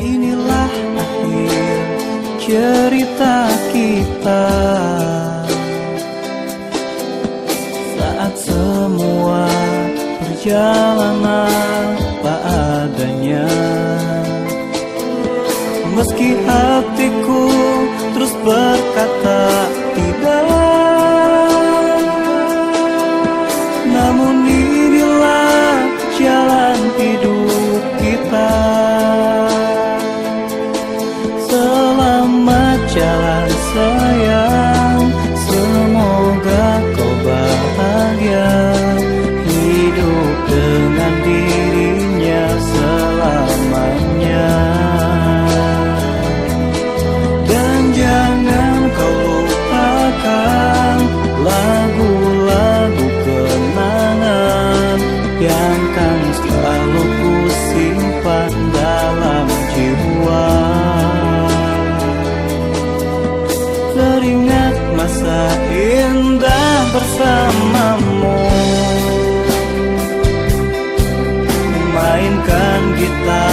Inilah akhir cerita kita, saat semua perjalanan apa adanya. Meski hatiku terus berkata tidak, namun inilah jalan hidup kita. Selamat jalan sayang, semoga kau bahagia, hidup dengan dirinya selamanya. Dan jangan kau lupakan lagu-lagu kenangan yang kan selalu ku simpan dalam jiwa. Teringat masa indah bersamamu, mainkan gitar